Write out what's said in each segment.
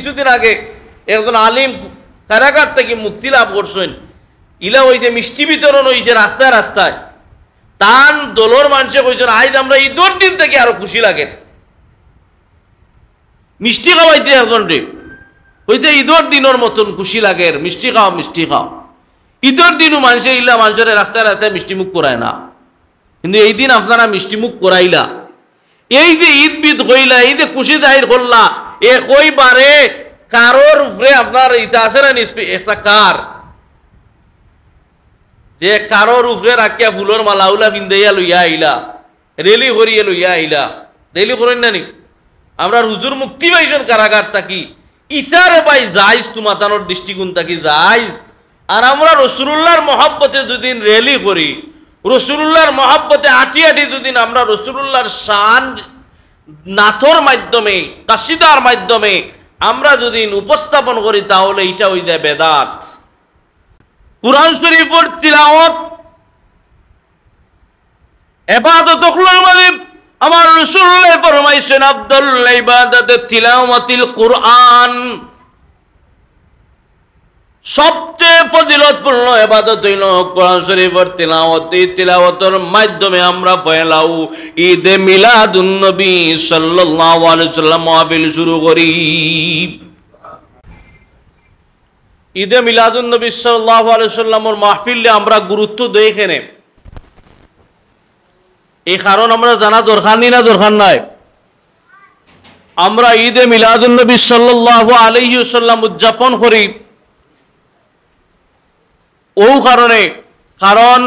কিছুদিন আগে একজন আলিম কারাগার থেকে মুক্তি লাভ করছেন, ইলা হয়েছে মিষ্টি বিতরণ হয়েছে রাস্তায় রাস্তায়। তান দলর মানুষে কইছেন আজ আমরা ঈদের দিন থেকে আরো খুশি লাগে, মিষ্টি খাওয়াইতে একজন রে হইতে ঈদের দিনের মতন খুশি লাগে, মিষ্টি খাও মিষ্টি খাও। ঈদের দিনও মানুষে ইলা মানুষের রাস্তায় রাস্তায় মিষ্টি মুখ করায় না, কিন্তু এই দিন আপনারা মিষ্টি মুখ করাইলা। এই যে ঈদ বিদ হইলা, এই যে খুশি জাহির করলা, এ কইবারে কারোর উপরে আপনার ইটা আছে না একটা কার যে কারোর উপরে রাখিয়া ফুলের মালা উলা পিন্দাইয়া লইয়া আইলা, রেলি করিয়া লইয়া আইলা, রেলি করেন না নি? আমরা হুজুর মুক্তি পাইছেন কারাগার থাকি, ইতারে ভাই যাইজ তোমাতানোর দৃষ্টিকোণ থাকি যাইজ। আর আমরা রসুলুল্লাহর মহব্বতে দুদিন রেলি করি, রসুলুল্লাহর মহব্বতে আটি আটি দুদিন আমরা রসুলুল্লাহর শান নাথর মাধ্যমে কাসিদার মাধ্যমে আমরা যদি উপস্থাপন করি তাহলে এটা হয়ে যায় বেদাত। কুরআন শরীফের তিলাওয়াত ইবাদত মানে আমার রাসূলুল্লাহ ফরমাইছেন আফদাল ইবাদাতে তিলাওয়াতিল কুরআন, সবচেয়ে ফজিলতপূর্ণ ইবাদত হইল কোরআন শরীফের তিলাওয়াত। এই তিলাওয়াতের মাধ্যমে আমরা পয়লাও ঈদে মিলাদুন নবী সাল্লাল্লাহু আলাইহি ওয়াসাল্লাম মাহফিল শুরু করি। ঈদে মিলাদুন নবী সাল্লাল্লাহু আলাইহি ওয়াসাল্লামের মাহফিলে আমরা গুরুত্ব দেই এখানে, এই কারণ আমরা জানা দরকার নেই না দরকার নাই। আমরা ঈদে মিলাদুন নবী সাল্লাল্লাহু আলাইহি ওয়াসাল্লাম উদযাপন করি ও কারণে, কারণ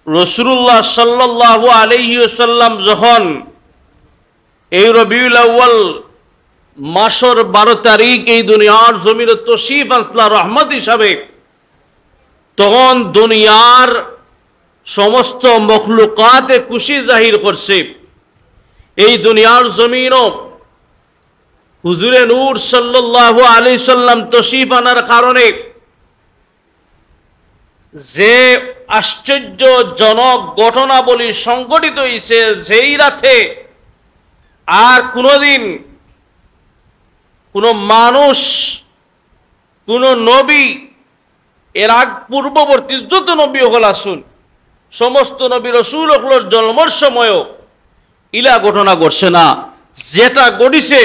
রাসূলুল্লাহ সাল্লাল্লাহু আলাইহি ওয়াসাল্লাম যখন এই রবিউল আউয়াল মাসের 12 তারিখ এই দুনিয়ার জমিনে তশরিফ আনলা রহমত হিসাবে, তখন দুনিয়ার সমস্ত মখলুকাতে খুশি জাহির করছে। এই দুনিয়ার জমিনও হুজুরে নূর সাল্লাল্লাহু আলাইহি সাল্লাম তশরিফ আনার কারণে যে আশ্চর্যজনক ঘটনাবলী সংঘটিত হয়েছে, যেই রাতে আর কোনোদিন কোনো মানুষ, কোনো নবী, এর আগ পূর্ববর্তী যত নবী হল আসুন সমস্ত নবী রাসূল হকলের জন্মের সময়ও ইলা ঘটনা ঘটছে না। যেটা ঘটিছে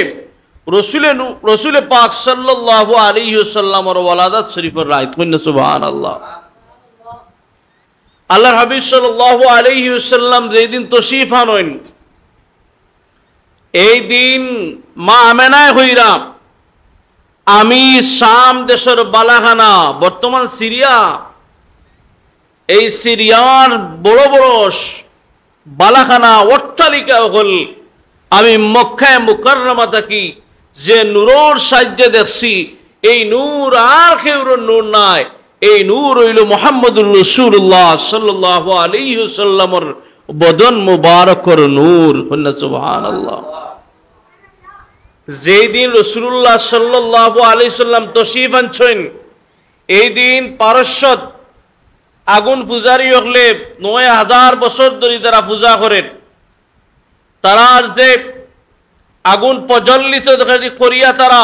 রসুলে পাক সাল্লাল্লাহু আলাইহি ওয়াসাল্লামের ওয়ালাদাত শরীফের রাত। সুবহানাল্লাহ। আল্লাহর হাবিব সাল্লাল্লাহু আলাইহি ওয়াসাল্লাম যেদিন তশরিফ আনেন, এই দিন মা আমেনায় হইরা আমি শাম দেশের বালাখানা, বর্তমান সিরিয়া, এই সিরিয়ার বড় বড় বালাখানা অট্টালিকা হল আমি মক্কায়ে মুকাররমা থাকি যে নূরের সাহায্যে দেখছি, এই নূর আর কেউর নূর নাই, এই নূর হইল মুহাম্মদুর রাসূলুল্লাহ সাল্লাল্লাহু আলাইহি ওয়াসাল্লামের বদন মুবারকের নূর। সুবহানাল্লাহ। যেই দিন রাসূলুল্লাহ সাল্লাল্লাহু আলাইহি ওয়াসাল্লাম তশরিফ আনছেন, এই দিন পারস্যত আগুন পূজারি হলে ৯,০০০ বছর ধরে তারা পূজা করেন। তারার যে আগুন প্রজ্বলিত করিয়া তারা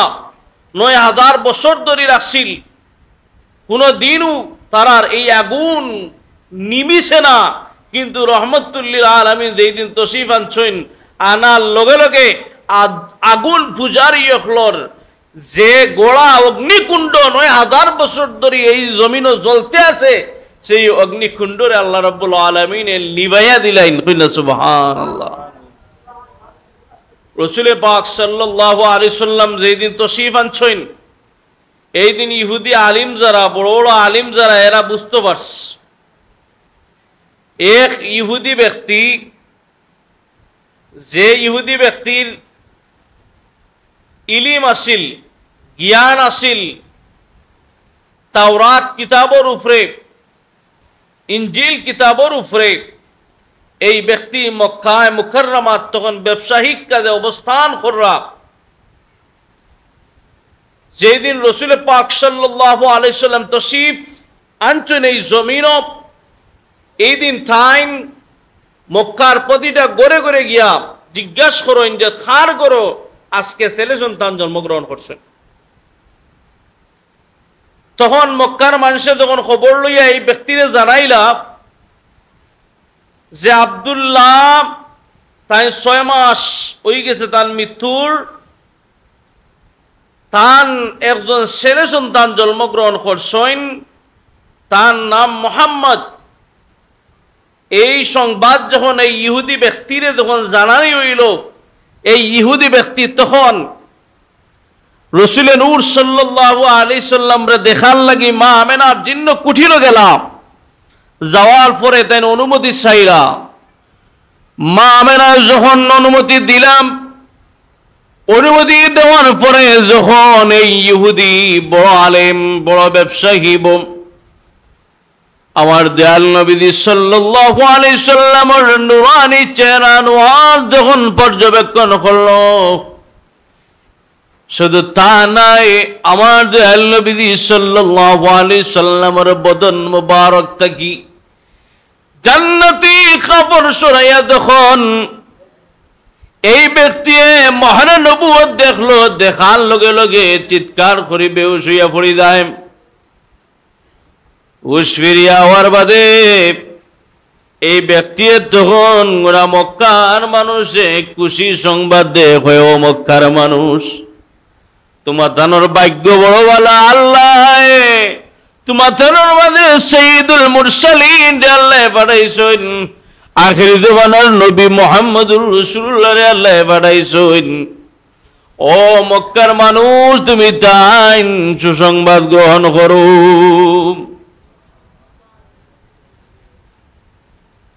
৯,০০০ বছর ধরে রাখছিল, কোনো দিনও তারার এই আগুন নিমিষে না। কিন্তু রহমতুল্লিল আলামিন যেই দিন তশরিফ আনছেন, আনার লগে লগে আগুন পূজারি হলর যে গোড়া অগ্নিকুণ্ড ৯,০০০ বছর ধরে এই জমিনও জ্বলতে আছে, সেই অগ্নিকুণ্ডরে আল্লাহ রাব্বুল আলামিন নিভাইয়া দিলেন। সুবহানাল্লাহ। রাসূল পাক সাল্লাল্লাহু আলাইহি ওয়াসাল্লাম যেদিন তশরিফ আনছেন, এই দিন ইহুদি আলিম যারা, বড় বড় আলিম যারা, এরা বুঝতে পারছে এক ইহুদি ব্যক্তি, যে ইহুদি ব্যক্তির ইলিম আসিল, জ্ঞান আসিল তাওরাত কিতাবের উপরে, ইনজিল কিতাবের উপরে, এই ব্যক্তি মক্কায়ে মুকাররমাত তখন ব্যবসায়িক কাজে অবস্থান করা। যেদিন রাসূল পাক সাল্লাল্লাহু আলাইহি ওয়াসাল্লাম তশরিফ আনছেন এই জমিনও, এই দিন থাইন মক্কার প্রতিটা গড়ে গড়ে গিয়া জিজ্ঞাসা করেন যে খার গড়ো আজকে ছেলে সন্তান জন্মগ্রহণ করছেন। তখন মক্কার মানুষে যখন খবর লইয়া এই ব্যক্তিরে জানাইলা যে আব্দুল্লাহ তাই 6 মাস হয়ে গেছে তার মৃত্যুর, তার একজন ছেলে সন্তান জন্মগ্রহণ করছেন, তার নাম মুহাম্মদ। এই সংবাদ যখন এই ইহুদি ব্যক্তিরে যখন জানাই হইল, এই ইহুদি ব্যক্তি তখন রসুল নূর সাল্লাল্লাহু আলাইহি সাল্লামরে দেখার লাগি মা আমেনার জিন্ন কুঠিল গেলাম। যাওয়ার পরে তাই অনুমতি চাইলা। মা আমেনার যখন অনুমতি দিলাম, অনুমতি দেওয়ার পরে যখন এই ইহুদি বড় আলেম, বড় ব্যবসায়ী, আমার দয়াল নবী সাল্লাল্লাহু আলাইহি সাল্লামের নূরানি চেহারা নোয়ার যখন পর্যবেক্ষণ করলো, শুধু তা নাই, আমার দয়াল নবী সাল্লাল্লাহু আলাইহি সাল্লামের বদন মুবারক থাকি জান্নাতি কাপড় সরাইয়া যখন এই ব্যক্তি মহান নবুয়ত দেখলো, দেখার লগে লগে চিৎকার করি বেহুশ হইয়া পড়ি যায়। হুশ ফিরিয়া হওয়ার বাদে এই ব্যক্তি তখন ওরা মক্কার মানুষে খুশি সংবাদ দেয়, ও মক্কার মানুষ, তোমার তানোর ভাগ্য বড় বালা, আল্লাহ তোমার তানোর মাঝে সাইয়্যিদুল মুরসালিন আল্লাহ পাঠাইছেন, আখির জামানার নবী মুহাম্মদুর রাসূলুল্লাহ আল্লাহ পাঠাইছেন। ও মক্কার মানুষ, তুমি তাই সুসংবাদ গ্রহণ করো।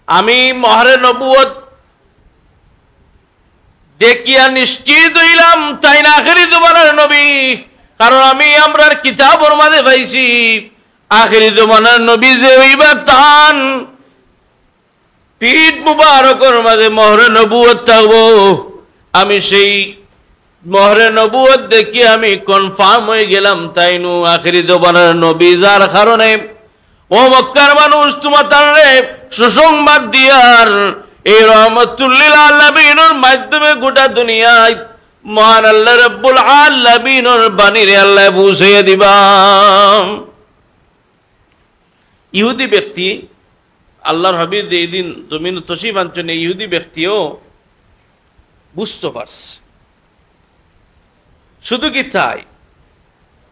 আমি মহরে নবুয়ত দেখিয়া নিশ্চিত হইলাম তাই না আখিরি জমানার নবী, কারণ আমি আমরার কিতাবের মাঝে পাইছি আখিরি জমানার নবী যে হইবা তান পিঠ মুবারকের মাঝে মহরে নবুয়ত থাকবো। আমি সেই মহরে নবুয়ত দেখি আমি কনফার্ম হয়ে গেলাম তাই নু আখিরি জমানার নবী, যার কারণে ও মক্কার মানুষ তোমার তারে সুসংবাদ দিয়ার এই রহমতুল্লিল আলামিনের মাধ্যমে গোটা দুনিয়ায় মহান আল্লাহ রাব্বুল আলামিনের বাণীরে আল্লাহ বুঝিয়ে দিবা। ইহুদি ব্যক্তি আল্লাহর হাবিব যে দিন জমিন তশরিফ আনছেন, ইহুদি ব্যক্তিও বুঝতে পারছে। শুধু কি তাই,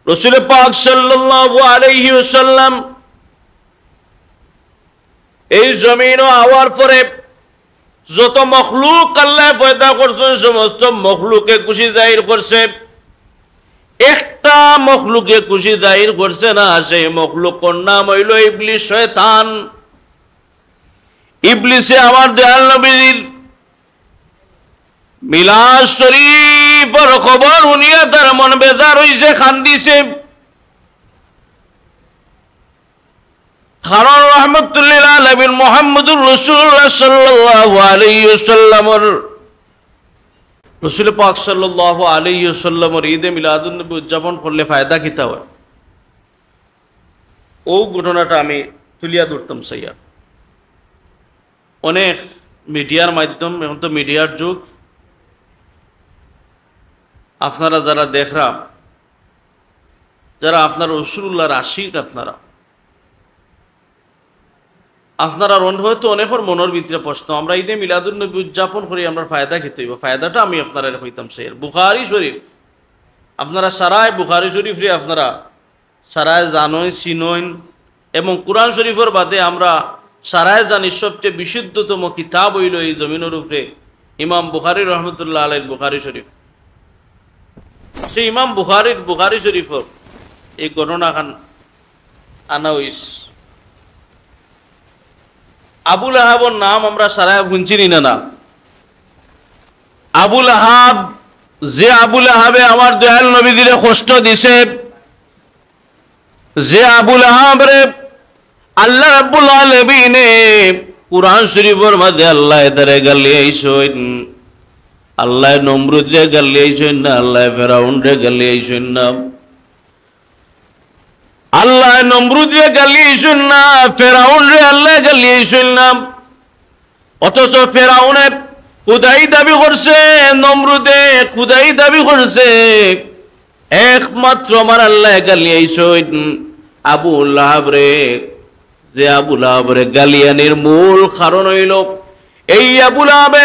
রাসূল পাক সাল্লাল্লাহু আলাইহি ওয়াসাল্লাম এই জমিন আওয়ার পরে যত মখলুক আল্লাহ পয়দা করছেন সমস্ত মখলুকে খুশি জাহির করছে। একটা মখলুকে খুশি জাহির করছে না, সেই মখলুকের নাম হইল ইবলিস, শয়তান। ইবলিসে আমার দয়াল নবীর মিলাদ শরীফের খবর শুনিয়া তার মন বেজার হইছে, কান্দিছে। কারণ রহমতুল্লিল আলামিন মুহাম্মদুর রাসূলুল্লাহ সাল্লাল্লাহু আলাইহি ওয়াসাল্লামের রাসূল পাক সাল্লাল্লাহু আলাইহি ওয়াসাল্লামের ঈদে মিলাদুন নবী উদযাপন করলে ফায়দা কিতা হয়, ও ঘটনাটা আমি তুলিয়া ধরতাম সাইয়া। অনেক মিডিয়ার মাধ্যম, এখন তো মিডিয়ার যুগ, আপনারা যারা দেখরা, যারা আপনার রাসূলুল্লাহর আশিক, আপনারা হয়তো অনেকের মনের ভিতরে প্রশ্ন, আমরা ঈদে মিলাদুন নবী উদযাপন করি, আমরা ফায়দা খেতে হইব। ফায়দাটা আমি আপনারা কইতাম সাইয়া। বুখারী শরীফ, আপনারা সারায় বুখারী শরীফ রে আপনারা সারায় জানেন, চিনেন, এবং কোরআন শরীফের বাদে আমরা সারায় জানি সবচেয়ে বিশুদ্ধতম কিতাব হইল এই জমিনের উপরে ইমাম বুখারী রহমতুল্লাহ আলাইহির বুখারী শরীফ। সেই ইমাম বুখারী শরীফের এই ঘটনাখান আনা হইস। আবুল আহাবের নাম আমরা সারায় শুনছি না? আবুল আহাব, যে আবুল আহাবে আমার দয়াল নবীদের কষ্ট দিছে, যে আবুল আহাবরে আল্লাহ রাব্বুল আলামিন কুরআন শরীফের মধ্যে আল্লাহ তারে গালিয়েছেন, আল্লাহ নমরুদ রে গালিয়েছেন না, আল্লাহ ফেরাউন রে গালিয়েছেন না, আল্লাহ নমরুদ রে গালিয়েছেন না, ফেরাউন রে আল্লাহ গালিয়েছেন না। অথচ ফেরাউনের খুদাই দাবি করছে, নমরুদে খুদাই দাবি করছে, একমাত্র আমার আল্লাহ গালিয়াইছেন আবু লাহাব রে। যে আবু লাহাব রে গালিয়ানির মূল কারণ হইল এই আবু লাহাব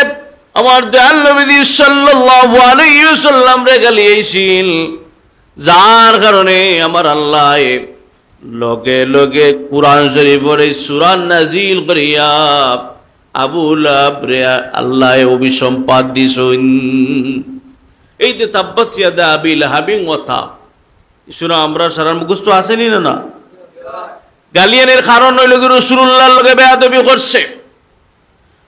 আমার দয়াল নবী সাল্লাল্লাহু আলাইহি ওয়াসাল্লাম রে গালিয়াইছিল, যার কারণে আমার আল্লাহ লগে লগে কুরআন শরীফের সূরা নাজিল করিয়া আবু লাহাব রে আল্লাহ অভিসম্পাদ দিছেন। এই যে তাব্বাত ইয়াদা আবি লাহাবিন ওয়া তাব, সূরা আমরা সারা মুখস্থ আসেনি না? গালিয়ানের কারণ হইল কি রাসূলুল্লাহর লগে বেয়াদবি করছে।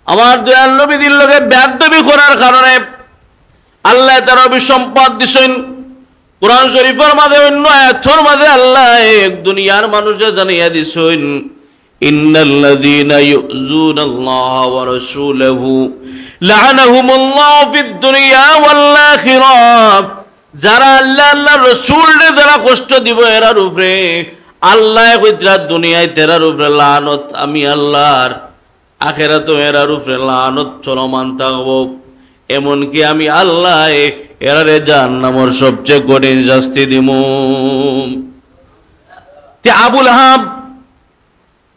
আমার দয়াল নবীর লগে বেয়াদবি করার কারণে আল্লাহ তার অভিসম্পাদ দিছেন। কুরআন শরীফের মাঝে অন্য আয়াতের মাঝে আল্লাহ এক দুনিয়ার মানুষকে জানিয়ে দিছেন, ইন্নাল্লাযীনা ইউযুনাল্লাহা ওয়া রাসূলাহু লাআনাহুমুল্লাহু ফিদ দুনিয়া ওয়াল আখিরাহ। যারা আল্লাহ আল্লাহর রাসূলকে যারা কষ্ট দিব এরার উপরে আল্লাহ কইতরা দুনিয়ায় তেরার উপরে লানত আমি আল্লাহর, আখিরাতে এরার উপরে লানত চলমান থাকবো। এমনকি আমি আল্লাহ এরারে জাহান্নামের সবচেয়ে কঠিন শাস্তি দিব। তে আবু লাহাব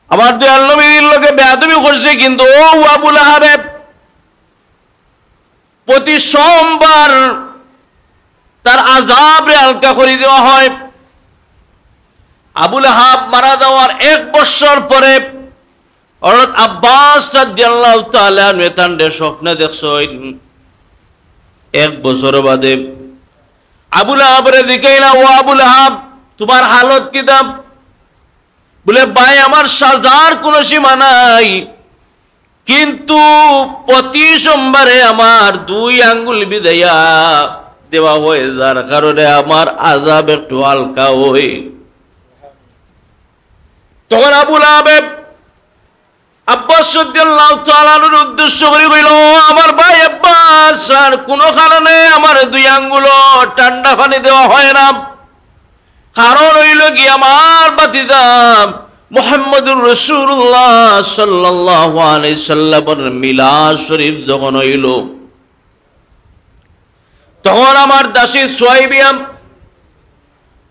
আমার দয়াল নবীর লোকে বেয়াদবি করছে, কিন্তু ও আবু লাহাবে প্রতি সোমবার তার আযাবরে হালকা করে দেওয়া হয়। আবু লাহাব মারা যাওয়ার 1 বছর পরে হযরত আব্বাস রাদিয়াল্লাহু তাআলা নেতান্ডে স্বপ্নে দেখছেন 1 বছর বাদে আবু লাহাবের দিকে না, ও আবু লাহাব তোমার হালত কি দাম? বলে ভাই আমার সাজার কোনো সীমা নাই, কিন্তু প্রতি সোমবারে আমার 2 আঙ্গুল বিদাইয়া দেওয়া হয়, যার কারণে আমার আযাব একটু হালকা হয়। তখন আবু লাহাব আব্বাস রাদিয়াল্লাহু তাআলার উদ্দেশ্য করে কইল, আমার ভাই আব্বাস আর কোনো কারণে আমার 2 আঙ্গুল ঠান্ডা পানি দেওয়া হয় না। কারণ হইল কি আমার ভাতিজা মুহাম্মদুর রাসূলুল্লাহ সাল্লাল্লাহু আলাইহি সাল্লামের মিলাদ শরীফ যখন হইল, তখন আমার দাসী সুহাইবিয়া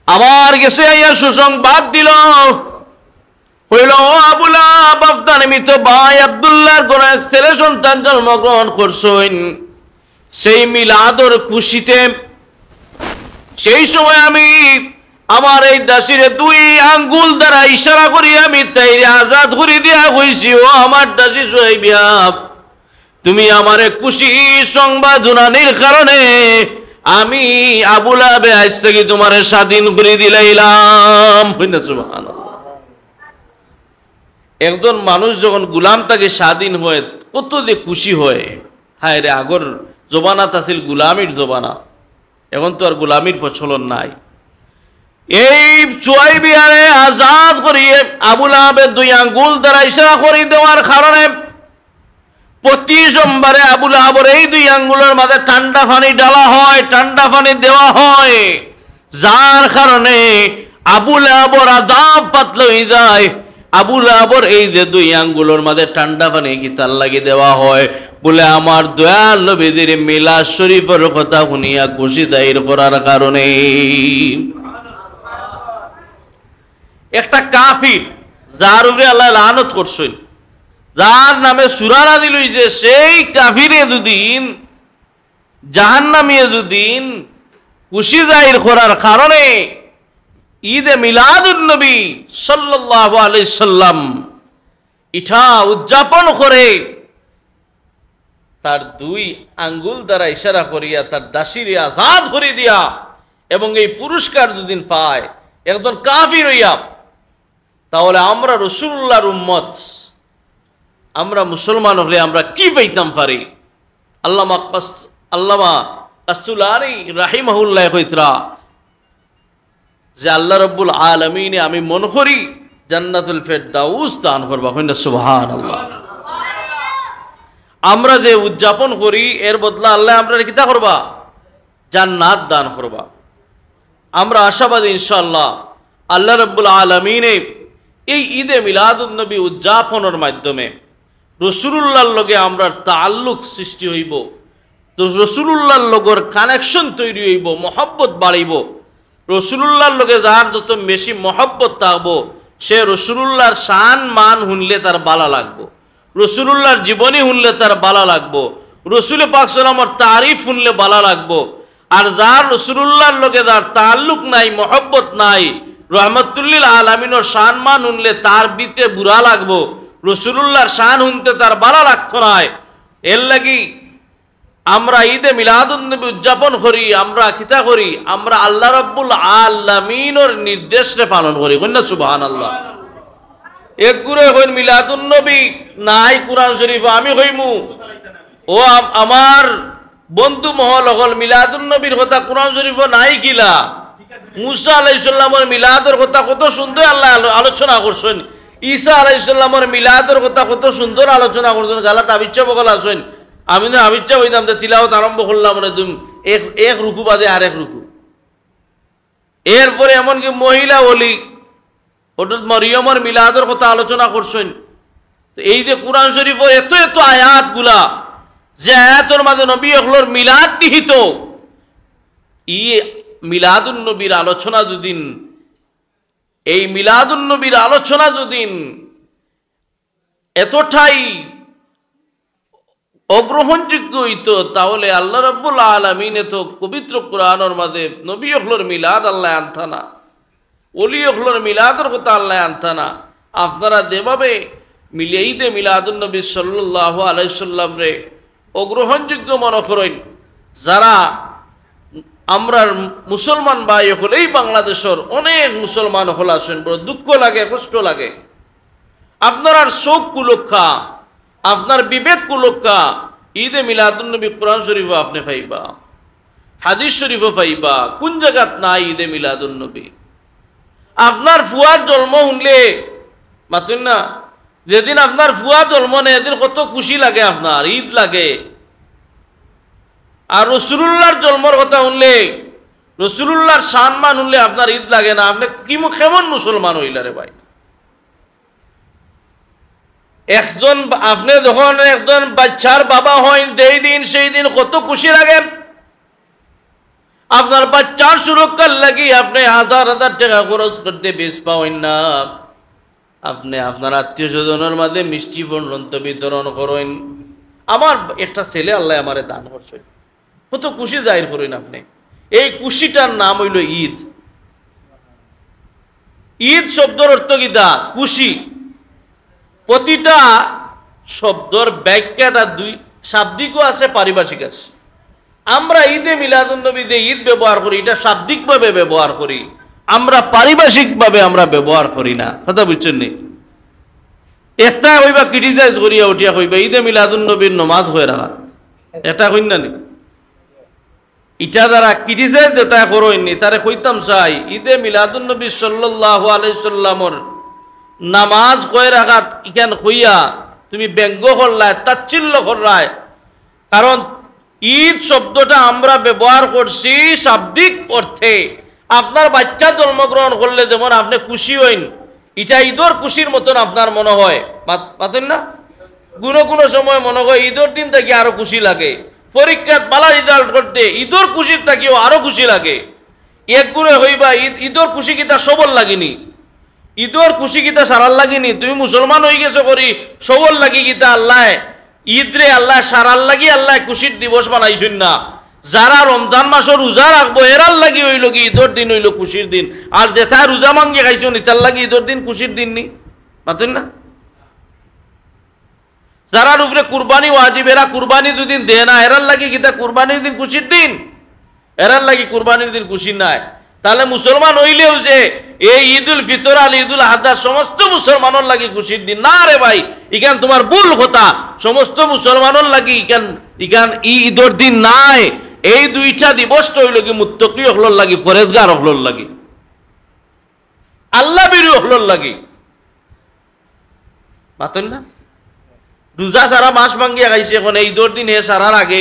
আমার কাছে আইয়া সুসংবাদ দিল, হইল ও আবু লাহাব আপনার মৃত ভাই আব্দুল্লাহর কোন এক ছেলে সন্তান জন্মগ্রহণ করছেন। সেই মিলাদর খুশিতে সেই সময় আমি আমার এই দাসীরে 2 আঙ্গুল দ্বারা ইশারা করি আমি তাইরে আজাদ করে দিয়া হইছি, ও আমার দাসী সুহাইবিয়া তুমি আমারে খুশি সংবাদ জানানির কারণে আমি আবু লাহাব আজ থেকে তোমারে স্বাধীন করে দিলাম। সুবহানাল্লাহ। একজন মানুষ যখন গুলাম তাকে স্বাধীন হয় কত যে খুশি হয়। হায় রে, আগর জবানাত আছিল গুলামির জবানা, এখন তো আর গুলামির প্রচলন নাই। এই সুহাইবিয়ারে আজাদ করিয়ে আবু লাহাবের 2 আঙ্গুল দ্বারা ইশারা করে দেওয়ার কারণে প্রতি সোমবারে আবু লাহাবের এই 2 আঙ্গুলের মাঝে ঠান্ডা পানি ডালা হয়, ঠান্ডা পানি দেওয়া হয়, যার কারণে আবু লাহাবের আযাব পাতল হয়ে যায়। আবু লাহাবের এই যে 2 আঙ্গুলের মাঝে ঠান্ডা পানি কি তার লাগি দেওয়া হয় বলে আমার দয়াল নবীর মিলাদ শরীফের কথা শুনিয়া খুশি জাহির করার কারণে একটা কাফির যার উপরে আল্লাহ লানত করছেন, যার নামে সূরা নাযিল হইছে, সেই কাফিরে যদিন জাহান্নামীয়ে যদিন খুশি জাহির করার কারণে ঈদে মিলাদুন নবী সাল্লাল্লাহু আলাইহি সাল্লাম ইটা উদযাপন করে তার 2 আঙ্গুল দ্বারা ইশারা করিয়া তার দাসীরে আজাদ করে দিয়া এবং এই পুরস্কার যদিন পায় একজন কাফির হইয়া, তাহলে আমরা রাসূলুল্লাহর উম্মত, আমরা মুসলমান হলে আমরা কি পাইতাম পারি? আল্লামা কাসতুলানি রাহিমাহুল্লাহ কইতরা যে আল্লাহ রাব্বুল আলামিনে আমি মন করি জান্নাতুল ফেরদাউস দান করবা। কইনা সুবহানাল্লাহ। আমরা যে উদযাপন করি এর বদলা আল্লাহ আমরা কিতা করবা? জান্নাত দান করবা। আমরা আশাবাদী ইনশাআল্লাহ আল্লাহ রাব্বুল আলামিনে এই ঈদে মিলাদুন নবী উদযাপনের মাধ্যমে রসুলুল্লাহর লগে আমরা তাল্লুক সৃষ্টি হইব, তো রসুলুল্লাহর লগর কানেকশন তৈরি হইব, মহব্বত বাড়িব। রসুলুল্লাহর লগে যার যত বেশি মহব্বত থাকবো সে রসুলুল্লাহর শান মান শুনলে তার বালা লাগবো, রসুলুল্লাহর জীবনী শুনলে তার বালা লাগবো, রসুল পাক সাল্লামের তারিফ শুনলে বালা লাগবো। আর যার রসুলুল্লাহর লগে যার তাল্লুক নাই, মহব্বত নাই, রহমতুল্লিল আলামিনের শান মান শুনলে তার বিতে বুড়া লাগবো, রসুলুল্লাহর শান শুনতে তার বালা লাগতো না। এর লাগি আমরা ঈদে মিলাদুন্নবী উদযাপন করি, আমরা কিতা করি, আমরা আল্লাহ রাব্বুল আলামিনের নির্দেশে পালন করি। কন্যা সুবহানাল্লাহ। এক গুরে হইন মিলাদুন্নবী নাই কুরআন শরীফ, আমি কইমু ও আমার বন্ধু মহল হল মিলাদুন্নবীর কথা কুরআন শরীফ নাই কিলা। মুসা আলাইহিস সালামের মিলাদের কথা কত সুন্দর আল্লাহ আলোচনা করছেন, ঈসা আলাইহিস সালামের মিলাদের কথা কত সুন্দর আলোচনা করছেন। গালা তাবিচ্ছা বকল আছেন, আমি না আবিচ্ছা হইতাম তো তিলাওয়াত আরম্ভ করলাম এক রুকু বাদে আরেক রুকু। এরপরে এমনকি মহিলা ওলি ওটা মরিয়মের মিলাদের কথা আলোচনা করছেন। তো এই যে কুরআন শরীফের এত এত আয়াত গুলা, যে আয়াতের মাঝে নবী হলোর মিলাদ নিহিত, ই মিলাদুন নবীর আলোচনা যদিন, এই মিলাদুন নবীর আলোচনা যদিন এতটাই অগ্রহণযোগ্য হইতো, তাহলে আল্লাহ রাব্বুল আলামিন এত পবিত্র কোরআনের মাঝে নবী হলোর মিলাদ আল্লাহ আনতা না, ওলি হলোর মিলাদের কথা আল্লাহ আনতা না। আপনারা যেভাবে ঈদে মিলাদুন নবী সাল্লাল্লাহু আলাইহি সাল্লাম রে অগ্রহণযোগ্য মনে করেন, যারা আমরা মুসলমান ভাই হল, এই বাংলাদেশের অনেক মুসলমান হল আছেন, বড় দুঃখ লাগে, কষ্ট লাগে। আপনার চোখ কুলক্ষা, আপনার বিবেক কুলক্ষা, ঈদে মিলাদুন্নবী কোরআন শরীফ আপনি পাইবা, হাদিস শরীফও পাইবা, কোন জায়গাত নাই ঈদে মিলাদুন্নবী। আপনার ফুয়ার জন্ম শুনলে মাতুন না, যেদিন আপনার ফুয়া জন্ম নেই এদিন কত খুশি লাগে, আপনার ঈদ লাগে। আর রসুলুল্লাহর জন্মর কথা শুনলে, রসুলুল্লাহর সম্মান শুনলে আপনার ঈদ লাগে না। আপনি কেমন মুসলমান হইলা রে ভাই? একজন আপনি যখন একজন বাচ্চার বাবা হন, যেই দিন সেই দিন কত খুশি লাগেন। আপনার বাচ্চার সুরক্ষার লাগি আপনি হাজার হাজার টাকা খরচ করতে বেশ পাওয়েন না। আপনি আপনার আত্মীয় স্বজনের মাঝে মিষ্টি পর্যন্ত বিতরণ করেন। আমার একটা ছেলে আল্লাহ আমারে দান করছে, কত খুশি জাহির করেন আপনি। এই খুশিটার নাম হইল ঈদ। ঈদ শব্দের অর্থ কিতা? খুশি। প্রতিটা শব্দর ব্যাখ্যাটা দুই শাব্দিকও আছে, পারিভাষিক আছে। আমরা ঈদে মিলাদুন্নবী যে ঈদ ব্যবহার করি, এটা শাব্দিকভাবে ব্যবহার করি, আমরা পারিভাষিকভাবে আমরা ব্যবহার করি না। কথা বুঝছেন নি? একটা হইবা ক্রিটিসাইজ করিয়া উঠিয়া কইবা ঈদে মিলাদুন্নবীর নমাজ হয়ে রাখা, এটা কইন না নি? ইটা দ্বারা ক্রিটিসাইজ যেটা করইনি তারে কইতাম চাই ঈদে মিলাদুন্নবী সাল্লাল্লাহু আলাইহি সাল্লামর নামাজ কয় রাখাত ইখান হইয়া তুমি ব্যঙ্গ করলায়, তাচ্ছিল্য করলায়। কারণ ঈদ শব্দটা আমরা ব্যবহার করছি শাব্দিক অর্থে। আপনার বাচ্চা জন্মগ্রহণ করলে যেমন আপনি খুশি হইন, এটা ঈদর খুশির মতন আপনার মনে হয়, পাতেন না? কোনো সময় মনে হয় ঈদর দিন থেকে আরো খুশি লাগে। পরীক্ষাত ভালো রেজাল্ট করতে ঈদর খুশির থেকেও আরো খুশি লাগে। এক গুণে হইবা ঈদর খুশি কিতা সবল লাগিনি, ঈদর খুশি কিতা সারার লাগিনি। তুমি মুসলমান হয়ে গেছো করি সবল লাগি কিতা আল্লাহ ঈদ রে আল্লাহ সারার লাগি আল্লাহ খুশির দিবস বানাইছেন না। যারা রমজান মাসের রোজা রাখবো এরার লাগি হইল কি ঈদর দিন হইল খুশির দিন, আর যেথা রোজা মাঙ্গে খাইছো ইতার লাগি ঈদর দিন খুশির দিন নি, পাতেন না? যারার উপরে কুরবানি ওয়াজিব এরা কুরবানি দুদিন দে না, এরার লাগি কিতা কুরবানির দিন খুশির দিন, এরার লাগি কুরবানির দিন খুশি নাই। তাহলে মুসলমান হইলেও যে এই ঈদুল ফিতর আল ঈদুল আযহা সমস্ত মুসলমানের লাগি খুশির দিন না রে ভাই, ইখান তোমার ভুল কথা। সমস্ত মুসলমানের লাগি ইখান ঈদর দিন নাই। এই দুইটা দিবসটা হইল কি মুত্তাকি হলর লাগি, পরেজগার হলর লাগি, আল্লাহ বিরু হলর লাগি, পাতেন না? রোজা সারা মাস ভাঙ্গিয়া খাইছে, এখন এই ঈদর দিন হে সারার আগে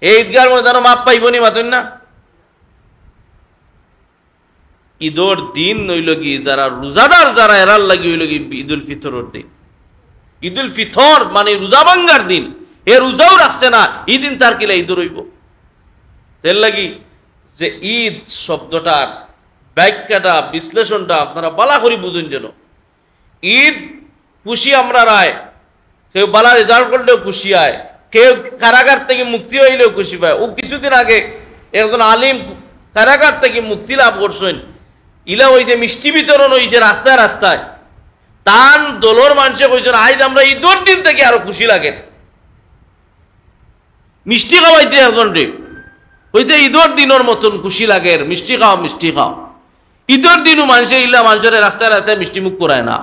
এই ঈদগার ময়দানে মাপ পাইবনি, পাতেন না? ঈদর দিন হইল কি যারা রোজাদার যারা এরার লাগি হইল কি ঈদুল ফিতরের দিন। ঈদুল ফিতর মানে রোজা ভাঙ্গার দিন, এ রোজাও রাখছে না, এই দিন তার কিলা ঈদ রইব। এর লাগি যে ঈদ শব্দটার ব্যাখ্যাটা বিশ্লেষণটা আপনারা বালা করি বুঝুন। যেন ঈদ খুশি আমরা রায়, কেউ বালা রেজাল্ট করলেও খুশি হয়, কেউ কারাগার থেকে মুক্তি হইলেও খুশি পায়। ও কিছুদিন আগে একজন আলিম কারাগার থেকে মুক্তি লাভ করছেন, ইলা হয়েছে মিষ্টি বিতরণ হয়েছে রাস্তায় রাস্তায়, তান দোলর মানুষে কইছেন আজ আমরা ঈদের দিন থেকে আরো খুশি লাগে। মিষ্টি খাওয়াইতে একজন রে হইতে ঈদের দিনের মতন খুশি লাগে, মিষ্টি খাও মিষ্টি খাও। ঈদের দিনও মানুষে ইলা মানুষের রাস্তায় রাস্তায় মিষ্টি মুখ করায় না,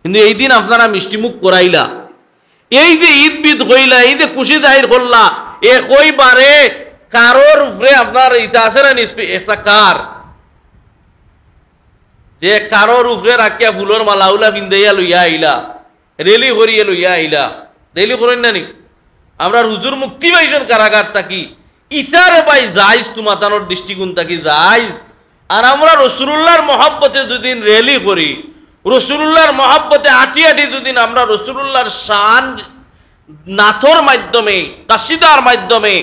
কিন্তু এই দিন আপনারা মিষ্টি মুখ করাইলা। এই যে ঈদ বিদ হইলা, এই যে খুশি জাহির করলা, এ কইবারে কারোর উপরে আপনার ইটা আছে না একটা কার যে কারোর উপরে রাখিয়া ফুলের মালা উলা পিন্দাইয়া লইয়া আইলা, রেলি করিয়া লইয়া আইলা, রেলি করেন না নি? আমরা হুজুর মুক্তি পাইছেন কারাগার থাকি, ইতারে পাই যাইজ তোমাতানোর দৃষ্টিকোণ থাকি যাইজ। আর আমরা রসুলুল্লাহর মহব্বতে দুদিন রেলি করি, রসুলুল্লাহর মহব্বতে আটি আটি দুদিন আমরা রসুলুল্লাহর শান নাথর মাধ্যমে কাসিদার মাধ্যমে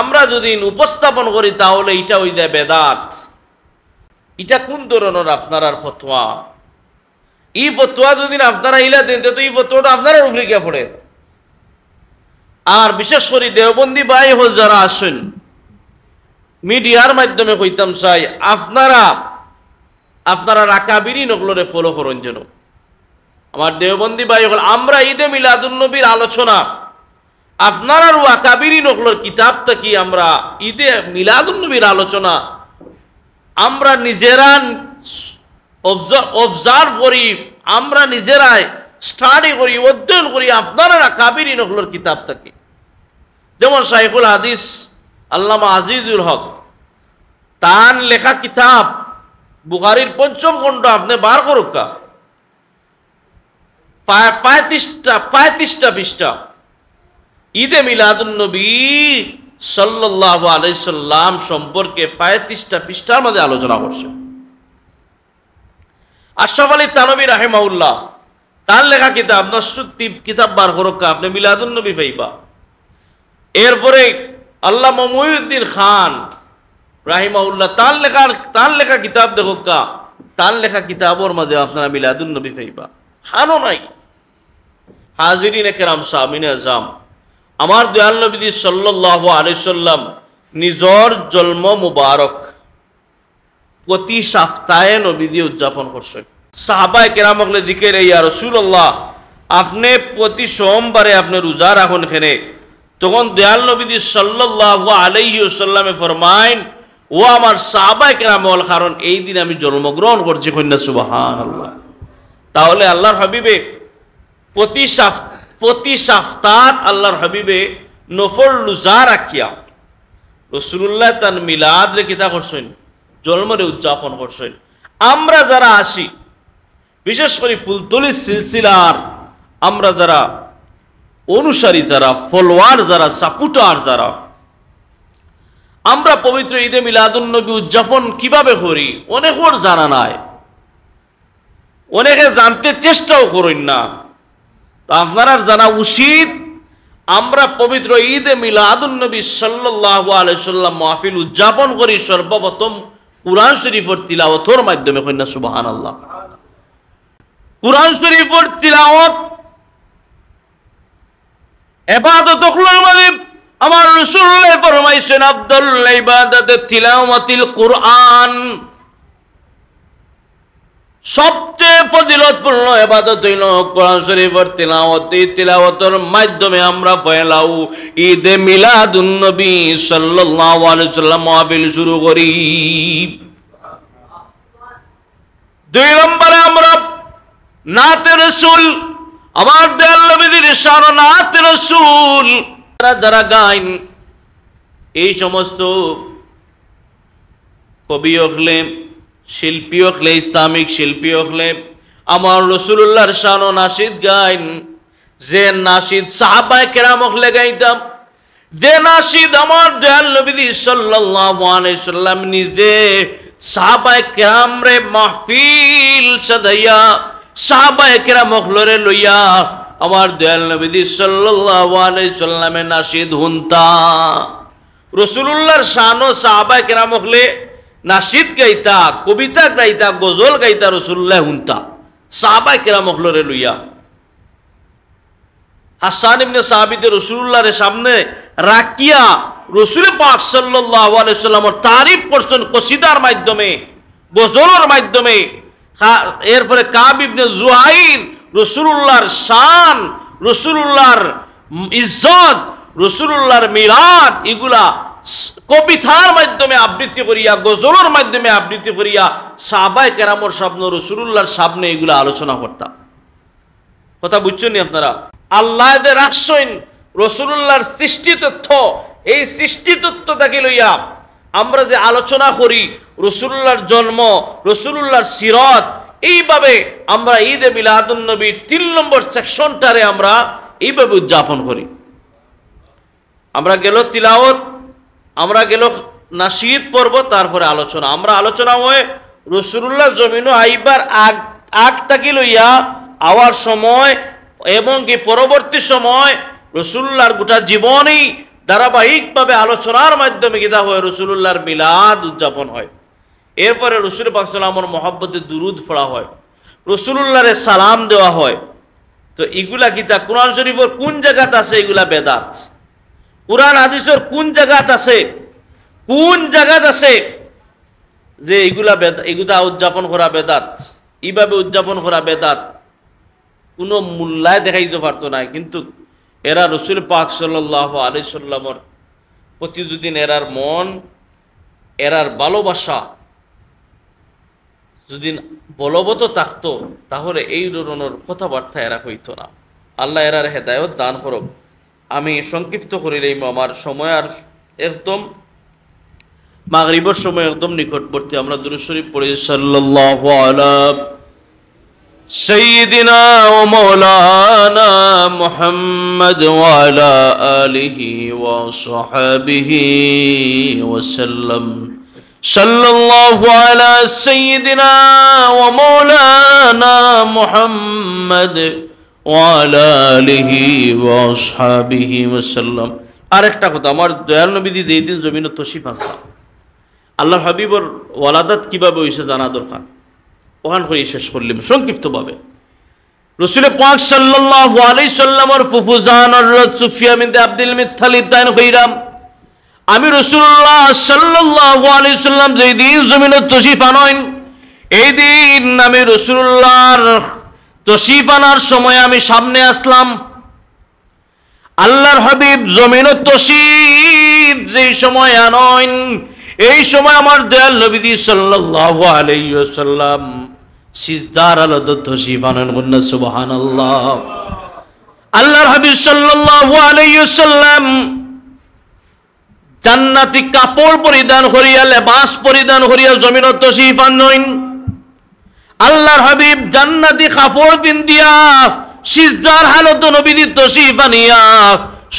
আমরা যদি উপস্থাপন করি, তাহলে এটা হয়ে যায় বেদাত। এটা কোন ধরনের আপনার আর ফতোয়া? এই ফতোয়া যদি আপনারা ইলা দেন, তো এই ফতোয়াটা আপনারা উপরে গিয়ে পড়ে। আর বিশেষ করে দেওবন্দি ভাই হল যারা আসেন, মিডিয়ার মাধ্যমে কইতাম চাই, আপনারা রাকাবিরি নকলরে ফলো করেন। যেন আমার দেওবন্দি ভাই হল আমরা ঈদে মিলাদুন নবীর আলোচনা আপনার আর ওয়াকাবিরি নকলর কিতাব থেকে আমরা ঈদে মিলাদুন নবীর আলোচনা আমরা নিজেরা অবজার্ভ করি, আমরা নিজেরাই স্টাডি করি, অধ্যয়ন করি আপনারা রাকাবিরি নকলর কিতাব থেকে। যেমন শাইখুল হাদিস আল্লামা আজিজুল হক তার লেখা কিতাব বুখারীর ৫ম খণ্ড আপনি বার করুকা, ৩৫টা পৃষ্ঠা ঈদে মিলাদুন নবী সাল্লাল্লাহু আলাইহি সাল্লাম সম্পর্কে ৩৫টা পৃষ্ঠার মধ্যে আলোচনা করছে। আশরাফ আলী থানভী রাহিমাহুল্লাহ তার লেখা কিতাব নসরুদ্দি কিতাব বার করুকা, আপনি মিলাদুন নবী পাইবা। এরপরে আল্লামা মুঈনুদ্দিন খান রাহিমাহুল্লাহ তার লেখা কিতাব দেখুকা, তার লেখা কিতাবর মধ্যে আপনারা মিলাদুন নবী পাইবা। হানো নাই হাজিরিন কেরাম সামিনে আজম, আমার দয়াল নবী সাল্লাল্লাহু আলাইহি সাল্লাম নিজর জন্ম মুবারক প্রতি সপ্তাহে নবী দিয়ে উদযাপন করছেন। সাহাবায়ে কেরাম বলে দিকে রে ইয়া রাসূলুল্লাহ, আপনি প্রতি সোমবারে আপনি রোজা রাখুন এখানে। তখন দয়াল নবী সাল্লাল্লাহু আলাইহি ওয়াসাল্লামে ফরমাইন, ও আমার সাহাবায়ে কেরাম বল, কারণ এই দিন আমি জন্মগ্রহণ করছি। কন্যা সুবহানাল্লাহ। তাহলে আল্লাহর হাবিবে প্রতি সপ্তাহ আল্লাহর হাবিবে নফল রোজা রাখিয়া রাসূলুল্লাহ তার মিলাদ রে কিতা করছেন, জন্মরে উদযাপন করছেন। আমরা যারা আসি, বিশেষ করে ফুলতলি সিলসিলার আমরা যারা অনুসারী, যারা ফলোয়ার, যারা সাপোর্টার, যারা আমরা পবিত্র ঈদে মিলাদুন নবী উদযাপন কিভাবে করি অনেকের জানা নাই, অনেকে জানতে চেষ্টাও করেন না। আপনারা জানা উচিত, আমরা পবিত্র ঈদে মিলাদুন নবী সাল্লাল্লাহু আলাইহি সাল্লাম মাহফিল উদযাপন করি সর্বপ্রথম কুরআন শরীফের তিলাওয়াতের মাধ্যমে। কন্যা সুবহানাল্লাহ। কুরআন শরীফের তিলাওয়াত ইবাদত মানে আমার রাসূলুল্লাহ ফরমাইছেন, আফদাল ইবাদাতে তিলাওয়াতিল কুরআন, সবচেয়ে ফজিলতপূর্ণ ইবাদত হইল কোরআন শরীফের তিলাওয়াত। এই তিলাওয়াতের মাধ্যমে আমরা পয়লাও ঈদে মিলাদুন নবী সাল্লাল্লাহু আলাইহি সাল্লাম মাহফিল শুরু করি। ২ নম্বরে আমরা নাতে রাসূল, আমার দয়াল নবীর শান নাতে রাসূল যারা গাইন, এই সমস্ত কবি হলে, শিল্পী হলে, ইসলামিক শিল্পী হলে আমার রাসূলুল্লাহর শান নাশিদ গাইন। যে নাশিদ সাহাবায়ে কেরাম হলে গাইতাম, যে নাশিদ আমার দয়াল নবী সাল্লাল্লাহু আলাইহি সাল্লাম নিজে সাহাবায়ে কেরাম রে মাহফিল সাজাইয়া, সাহাবায়ে কেরাম হলরে লইয়া আমার দয়াল নবী সাল্লাল্লাহু আলাইহি সাল্লামে নাশিদ হুনতা রাসূলুল্লাহর শান ও সাহাবায়ে কেরাম হলে নাশিদ গাইতা, কবিতা গাইতা, গজল গাইতা রাসূলুল্লাহ হুনতা সাহাবায়ে কেরাম হলরে লইয়া। হাসান ইবনে সাবিত রাসূলুল্লাহর সামনে রাখিয়া রাসূল পাক সাল্লাল্লাহু আলাইহি সাল্লামের তারিফ করছেন কসিদার মাধ্যমে, গজলের মাধ্যমে। এরপরে কাব ইবনে জুহাইর রাসূলুল্লাহর শান, রাসূলুল্লাহর ইজ্জত, রাসূলুল্লাহর মিলাদ এগুলা কবিতার মাধ্যমে আবৃত্তি করিয়া, গজলের মাধ্যমে আবৃত্তি করিয়া সাহাবায়ে কেরামের সামনে রাসূলুল্লাহর সামনে এগুলা আলোচনা করতাম। কথা বুঝছেন আপনারা? আল্লাহ যে রাখছেন রাসূলুল্লাহর সৃষ্টি তথ্য, এই সৃষ্টি তথ্যটাকে লইয়া আমরা যে আলোচনা করি, রাসূলুল্লাহর জন্ম, রাসূলুল্লাহর সিরাত, এইভাবে আমরা ঈদে মিলাদুন নবীর 3 নম্বর সেকশনটারে আমরা এইভাবে উদযাপন করি। আমরা গেল তিলাওয়াত, আমরা গেল নাশিদ পর্ব, তারপরে আলোচনা। আমরা আলোচনা হয় রাসূলুল্লাহ জমিনও আইবার আগ থাকি লইয়া আওয়ার সময় এবং কি পরবর্তী সময় রাসূলুল্লাহর গোটা জীবনই ধারাবাহিকভাবে আলোচনার মাধ্যমে কিতা হয় রাসূলুল্লাহর মিলাদ উদযাপন হয়। এরপরে রাসূল পাক সাল্লাল্লাহু আলাইহি ওয়াসাল্লামের মহব্বতে দুরুদ পড়া হয়, রাসূলুল্লাহরে সালাম দেওয়া হয়। তো এগুলা কিতা কোরআন শরীফের কোন জায়গাতে আছে? এগুলা বেদাত। কোরআন হাদিসের কোন জায়গাত আছে, কোন জায়গাত আছে যে এগুলা এগুলা উদযাপন করা বেদাত, এইভাবে উদযাপন করা বেদাত? কোনো মূল্যায় দেখাইতে পারতো না। কিন্তু এরা রাসূল পাক সাল্লাল্লাহু আলাইহি সাল্লামের প্রতি যদি এরার মন, এরার ভালোবাসা যদি বলবৎ থাকতো, তাহলে এই ধরনের কথাবার্তা এরা হইতো না। আল্লাহ এরার হেদায়েত দান করুক। আমি সংক্ষিপ্ত করিলেই আমার সময় আর একদম মাগরিবের সময় একদম নিকটবর্তী। আমরা দুরূদ শরীফ পড়ি সাল্লাল্লাহু আলা সাইয়্যিদিনা ওয়া মাওলানা মুহাম্মদ ওয়া আলা আলিহি ওয়া সাহবিহি ওয়া সাল্লাম। সাল্লাল্লাহু আলা সাইয়্যিদিনা ওয়া মাওলানা মুহাম্মদ ওয়া আলা আলিহি ওয়া সাহবিহি ওয়া সাল্লাম। আরেকটা কথা, আমার দয়াল নবী যেই দিন জমিনে তশরিফ আনছেন, আল্লাহর হাবিবর ওয়ালাদাত কিভাবে হইছে জানা দরকার। ওখান করে শেষ করলাম সংক্ষিপ্তভাবে। রাসূল পাক সাল্লাল্লাহু আলাইহি সাল্লামের ফুফু জান হযরত সুফিয়া বিনতে আব্দুল মুত্তালিব তাইন কইরাম, আমি রাসূলুল্লাহ সাল্লাল্লাহু আলাইহি সাল্লাম যেই দিন জমিনে তশরিফ আনেন, এই দিন আমি রাসূলুল্লাহর তশরিফ আনার সময় আমি সামনে আসলাম। আল্লাহর হাবিব জমিনে তশরিফ যেই সময় আনেন, এই সময় আমার দয়াল নবী সাল্লাল্লাহু আলাইহি ওয়াসাল্লাম সিজদার আলাদা তশরিফ আনেন। বলনা সুবহানাল্লাহ। আল্লাহর হাবিব সাল্লাল্লাহু আলাইহি ওয়াসাল্লাম জান্নাতি কাপড় পরিধান করিয়া, লেবাস পরিধান করিয়া জমিনে তশরিফ আনেন। আল্লাহর হাবিব জান্নাতি কাপড় পিন্দিয়া সিজদার হালত নবী তশরিফ আনিয়া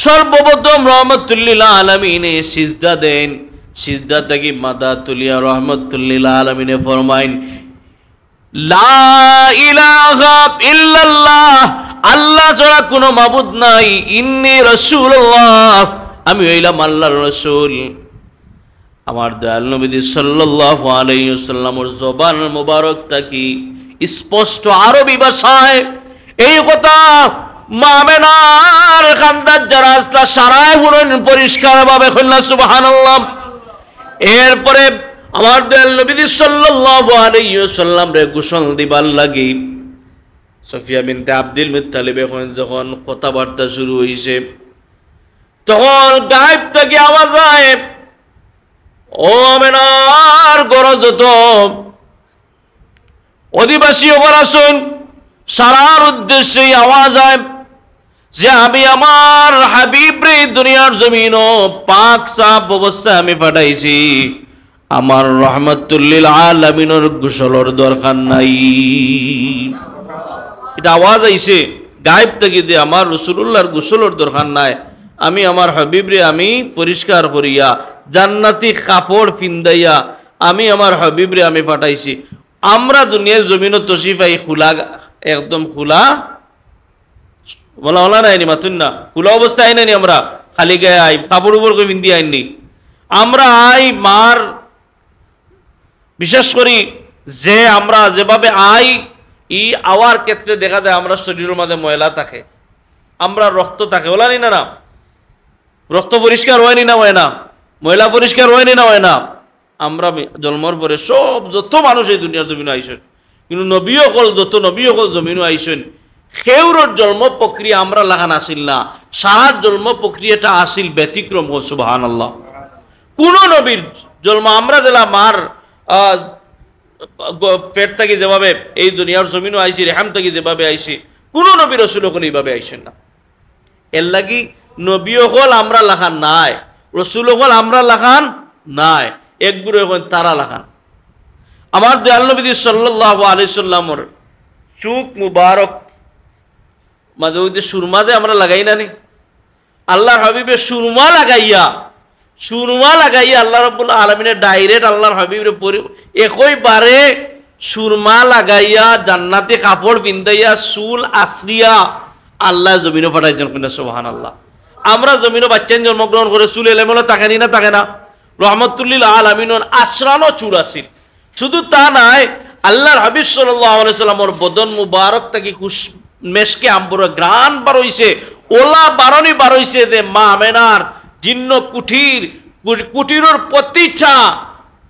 সর্বপ্রথম রাহমাতুল লিল আলামিনে সিজদা দেন। সিজদা থেকে মাথা তুলিয়া রাহমাতুল লিল আলামিনে ফরমাইন, লা ইলাহা ইল্লাল্লাহ, আল্লাহ ছাড়া কোনো মাবুদ নাই, ইন্নী রাসূলুল্লাহ, আমি হইলাম আল্লাহর রাসূল। আমার দয়াল নবী সাল্লাল্লাহু আলাইহি ওয়াসাল্লামের জবান মুবারক থাকি স্পষ্ট আরবি ভাষায় এই কথা মা আমেনার খান্দার যারা আসলা সারায় বলেন পরিষ্কারভাবে কইলা সুবহানাল্লাহ। এরপরে আমার দয়াল নবী সাল্লাল্লাহু আলাইহি ওয়াসাল্লাম রে গোসল দিবার লাগি সফিয়া বিনতে আব্দুল মুত্তালিব যখন কথাবার্তা শুরু হইছে, তখন গায়েব থেকে আওয়াজ হয়, ও আমেনার গরজ যত অধিবাসী ওপর আসুন। সারার উদ্দেশ্যে আওয়াজ হয় যে আমি আমার হাবিব রে দুনিয়ার জমিন পাক সাফ অবস্থায় আমি পাঠাইছি, আমার রহমাতুল লিল আলামিনের গোসলের দরকার নাই। এটা আওয়াজ আইছে গায়েব থেকে যে আমার রাসূলুল্লাহর গোসলের দরকার নাই, আমি আমার হাবিব রে আমি পরিষ্কার করিয়া জান্নাতি কাপড় পিন্দাইয়া আমি আমার হাবিব রে আমি পাঠাইছি। আমরা দুনিয়ার জমিন তশরিফ আই খোলা, একদম খোলা বলা হলা নাইনি মাতুন না কুলা অবস্থায় আইনানি আমরা খালি গায়ে আই কাপড় উপর করে বিন্দি আইনি আমরা আই মার বিশেষ করি যে আমরা যেভাবে আই ই আওয়ার ক্ষেত্রে দেখা যায় আমরা শরীরের মধ্যে ময়লা থাকে আমরা রক্ত থাকে বলা নি না না রক্ত পরিষ্কার হয়নি না হয় না ময়লা পরিষ্কার হয়নি না হয় না আমরা জন্মর পরে সব যত মানুষ এই দুনিয়ার জমিনে আইসেন কিন্তু নবী অকল যত নবী অকল জমিনও আইসেন সেউরর জন্ম প্রক্রিয়া আমরা লাগান আসিল না সারা জন্ম প্রক্রিয়াটা আসিল ব্যতিক্রম ও সুবহানাল্লাহ কোন নবীর জন্ম আমরা দিলাম মার পেট থেকে যেভাবে এই দুনিয়ার জমিনও আইসি রেহাম থেকে যেভাবে আইসি কোন নবী রসুল হল এইভাবে আইসেন না এর লাগি নবী হল আমরা লাখান নাই রসুল হল আমরা লাখান নাই একগুলো এখন তারা লাখান আমার দয়াল নবী সাল্লাল্লাহু আলাইহি সাল্লামর চুক মুবারক মাঝে ওই যে সুরমা যে আমরা লাগাই না নি আল্লাহর হাবিবের সুরমা লাগাইয়া আল্লাহ রাব্বুল আলামিনের ডাইরেক্ট আল্লাহর হাবিবের একইবারে সুরমা লাগাইয়া জান্নাতে কাপড় বিন্দাইয়া চুল আশ্রিয়া আল্লাহ জমিনে পাঠাইছেন কিনা সুবহানাল্লাহ আমরা জমিনে বাচ্চান জন্মগ্রহণ করে চুল এলেমেলো তাকানি না থাকে না রহমতুল্লিল আলামিনের আশ্রানো চুল আসিল শুধু তা নাই আল্লাহর হাবিব সাল্লাল্লাহু আলাইহি সাল্লামের বদন মুবারক থেকে মেশকে আম্বরে গ্রান বার হইছে ওলা বারণি বার হইছে যে মা আমেনার জিন্ন কুটিরের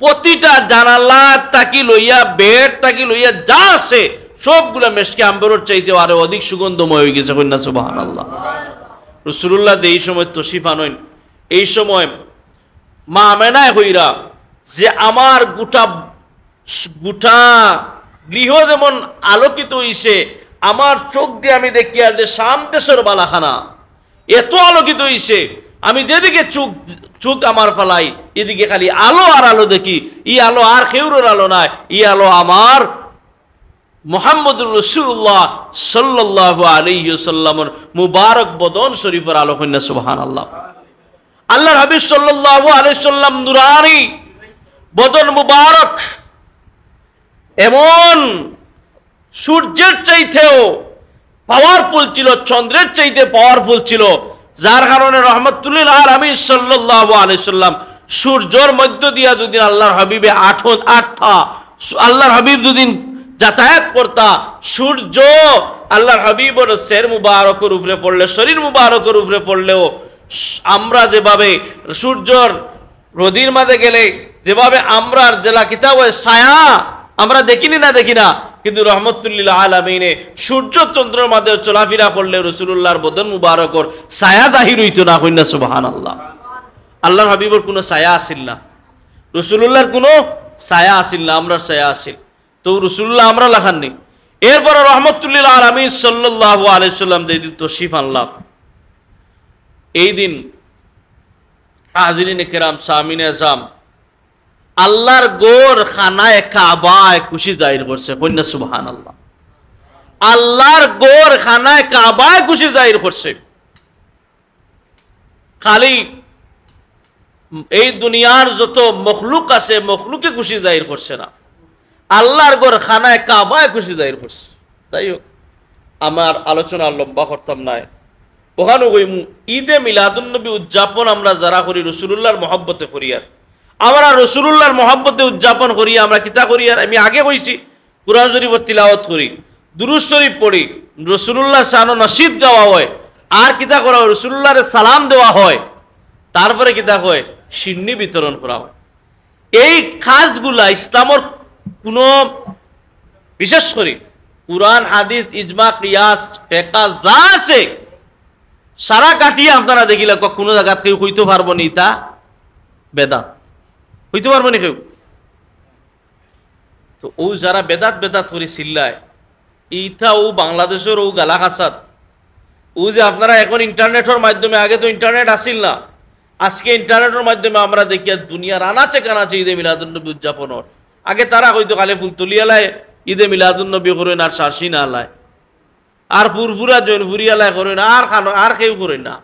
প্রতিটা জানালা তাকি লইয়া বেড তাকি লইয়া যা আছে সবগুলা মেশকে আম্বরের চাইতে আরো অধিক সুগন্ধময় হয়ে গেছে কন্যা সুবহানাল্লাহ রাসূলুল্লাহ এই সময় তশরিফ আনেন এই সময় মা আমেনায় হইরা যে আমার গোটা গৃহ যেমন আলোকিত হইছে আমার চোখ দিয়ে আমি দেখি আর যে শাম দেশের বালাখানা এত আলোকিত হইছে আমি যেদিকে চোখ আমার ফালাই এদিকে খালি আলো আর আলো দেখি ই আলো আর খেউরের আলো নাই ই আলো আমার মুহাম্মদুর রাসূলুল্লাহ সাল্লাল্লাহু আলাইহি ওয়াসাল্লামের মুবারক বদন শরীফের আলো কন্যা সুবহানাল্লাহ আল্লাহর হাবিব সাল্লাল্লাহু আলাইহি সাল্লাম নুরানি বদন মুবারক এমন সূর্যের চাইতেও পাওয়ারফুল ছিল চন্দ্রের চাইতে পাওয়ারফুল ছিল যার কারণে রহমতুল্লিল আলামিন সাল্লাল্লাহু আলাইহি সাল্লাম সূর্যের মধ্য দিয়া যদি আল্লাহর হাবিবে আটটা আল্লাহর হাবিব যদি যাতায়াত করতা সূর্য আল্লাহর হাবিবের শের মুবারকের উপরে পড়লে শরীর মুবারকের উপরে পড়লেও আমরা যেভাবে সূর্যর রোদির মাঝে গেলে যেভাবে আমরা জেলা কিতাব ছায়া আমরা দেখিনি না দেখি না কিন্তু রহমতুল্লিল আলামিনে সূর্য চন্দ্রের মাঝে চলাফেরা করলে রাসূলুল্লাহর বদন মুবারকর ছায়া জাহির হইতো না কইনা সুবহানাল্লাহ আল্লাহর হাবিবের কোনো ছায়া আসিল না রাসূলুল্লাহর কোনো ছায়া আসিল না আমরা ছায়া আসিল তো রাসূলুল্লাহ আমরা লাখাননি এরপর রহমতুল্লিল আলামিন সাল্লাল্লাহু আলাইহি সাল্লাম যেদিন তশরিফ আনলাম এই দিন হাজিরিন কিরাম সামিনে আযম আল্লাহর গোর খানায় কাবায় খুশি জাহির করছে কন্যা সুবহানাল্লাহ আল্লাহর গোর খানায় কাবায় খুশি জাহির করছে খালি এই দুনিয়ার যত মখলুক আছে মখলুকে খুশি জাহির করছে না আল্লাহর গোর খানায় কাবায় খুশি জাহির করছে তাই হোক আমার আলোচনা লম্বা করতাম নাই ওখানে ওই ঈদে মিলাদুন নবী উদযাপন আমরা যারা করি রাসূলুল্লাহর মহব্বতে করি আর আমরা রাসূলুল্লাহর মহব্বতে উদযাপন করি আমরা কিতা করি আর আমি আগে কইছি কুরআন শরীফের তিলাওয়াত করি দুরূদ শরীফ পড়ি রাসূলুল্লাহ শান ও নশীদ গাওয়া হয় আর কিতা করা হয় রাসূলুল্লাহর সালাম দেওয়া হয় তারপরে কিতা হয় সিন্নি বিতরণ করা হয় এই কাজগুলা ইসলামের কোনো বিশেষ করে কুরআন হাদিস ইজমা কিয়াস ফিকহ যা আছে সারা কাটিয়ে আপনারা দেখিলে কোনো জায়গা কেউ কইতে পারবো নি তা বেদাত হইতে পারবো না কেউ তো ও যারা বেদাত করে চিল্লায় ইটা ও বাংলাদেশের ও গালাখাসাত ও যে আপনারা এখন ইন্টারনেটের মাধ্যমে আগে তো ইন্টারনেট আসিল না আজকে ইন্টারনেটের মাধ্যমে আমরা দেখি দুনিয়ার আনাচে কানাচে ঈদে মিলাদুন্নবী উদযাপনের আগে তারা হয়তো কালে ফুল তুলিয়ালায় ঈদে মিলাদুন্নবী করেন আর শাসি না আলায় আর ফুরফুরা জৈনফুরিয়ালায় করেন আর কেউ করেন না